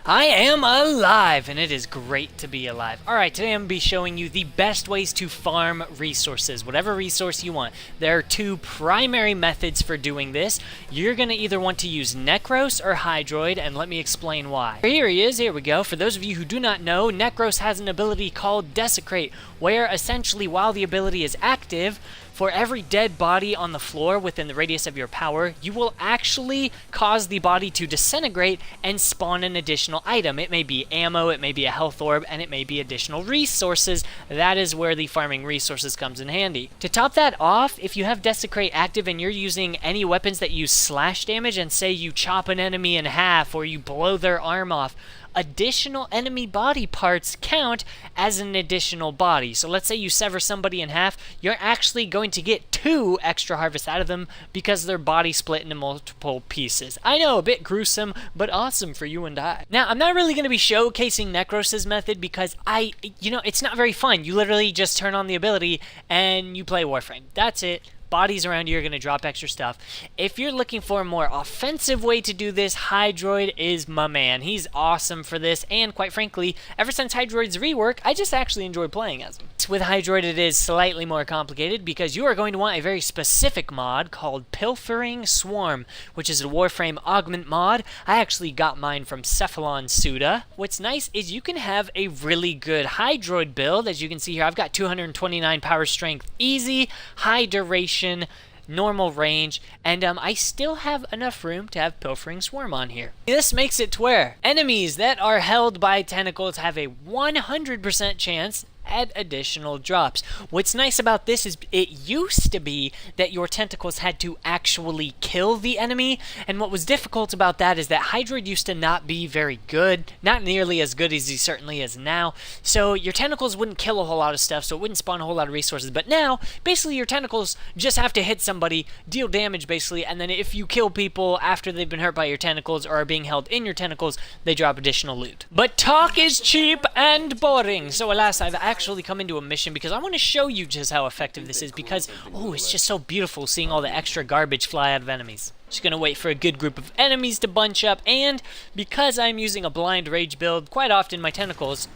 I am alive, and it is great to be alive. Alright, today I'm going to be showing you the best ways to farm resources, whatever resource you want. There are two primary methods for doing this. You're going to either want to use Necros or Hydroid, and let me explain why. Here he is, here we go. For those of you who do not know, Necros has an ability called Desecrate, where essentially while the ability is active, for every dead body on the floor within the radius of your power, you will actually cause the body to disintegrate and spawn an additional item. It may be ammo, it may be a health orb, and it may be additional resources. That is where the farming resources comes in handy. To top that off, if you have Desecrate active and you're using any weapons that use slash damage, and say you chop an enemy in half or you blow their arm off, additional enemy body parts count as an additional body. So let's say you sever somebody in half, you're actually going to get 2 extra harvests out of them because their body split into multiple pieces. I know, a bit gruesome, but awesome for you and I. Now, I'm not really going to be showcasing Necros' method because it's not very fun. You literally just turn on the ability and you play Warframe. That's it. Bodies around you are going to drop extra stuff. If you're looking for a more offensive way to do this, Hydroid is my man. He's awesome for this, and quite frankly, ever since Hydroid's rework, I just actually enjoy playing as him. With Hydroid, it is slightly more complicated because you are going to want a very specific mod called Pilfering Swarm, which is a Warframe augment mod. I actually got mine from Cephalon Suda. What's nice is you can have a really good Hydroid build. As you can see here, I've got 229 power strength easy, high duration, normal range, and I still have enough room to have Pilfering Swarm on here. This makes it to where enemies that are held by tentacles have a 100% chance at additional drops. What's nice about this is it used to be that your tentacles had to actually kill the enemy, and what was difficult about that is that Hydroid used to not be very good, not nearly as good as he certainly is now, so your tentacles wouldn't kill a whole lot of stuff, so it wouldn't spawn a whole lot of resources. But now, basically your tentacles just have to hit somebody, deal damage basically, and then if you kill people after they've been hurt by your tentacles or are being held in your tentacles, they drop additional loot. But talk is cheap and boring, so alas, I've actually come into a mission because I want to show you just how effective this is because, oh, it's just so beautiful seeing all the extra garbage fly out of enemies. Just gonna wait for a good group of enemies to bunch up, and because I'm using a blind rage build, quite often my tentacles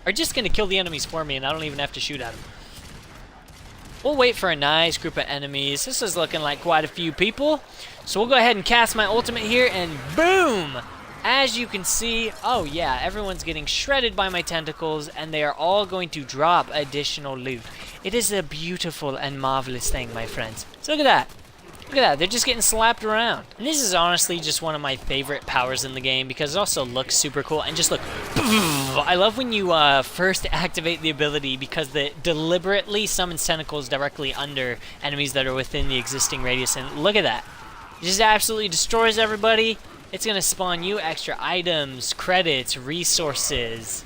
are just gonna kill the enemies for me and I don't even have to shoot at them. We'll wait for a nice group of enemies. This is looking like quite a few people, so we'll go ahead and cast my ultimate here and boom! As you can see, oh yeah, everyone's getting shredded by my tentacles and they are all going to drop additional loot. It is a beautiful and marvelous thing, my friends. So look at that. Look at that, they're just getting slapped around. And this is honestly just one of my favorite powers in the game because it also looks super cool. And just look, I love when you first activate the ability because it deliberately summons tentacles directly under enemies that are within the existing radius. And look at that. It just absolutely destroys everybody. It's going to spawn you extra items, credits, resources.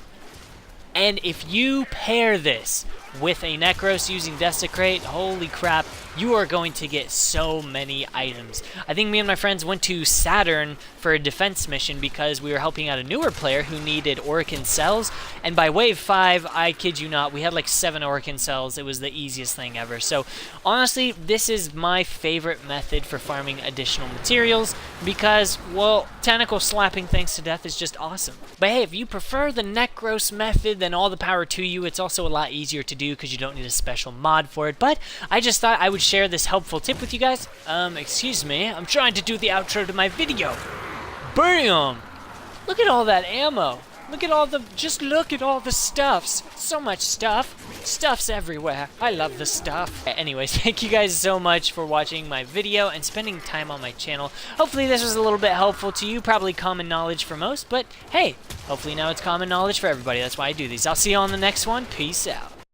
And if you pair this with a Necros using Desecrate, holy crap, you are going to get so many items. I think me and my friends went to Saturn for a defense mission because we were helping out a newer player who needed Orokin cells, and by wave 5, I kid you not, we had like 7 Orokin cells. It was the easiest thing ever. So honestly, this is my favorite method for farming additional materials because, well, tentacle slapping things to death is just awesome. But hey, if you prefer the Necros method, then all the power to you. It's also a lot easier to do because you don't need a special mod for it, but I just thought I would share this helpful tip with you guys. Excuse me, I'm trying to do the outro to my video. Bam! Look at all that ammo. Look at all the stuffs. So much stuff. Stuff's everywhere. I love the stuff. Anyways, thank you guys so much for watching my video and spending time on my channel. Hopefully this was a little bit helpful to you. Probably common knowledge for most, but hey, hopefully now it's common knowledge for everybody. That's why I do these. I'll see you on the next one. Peace out.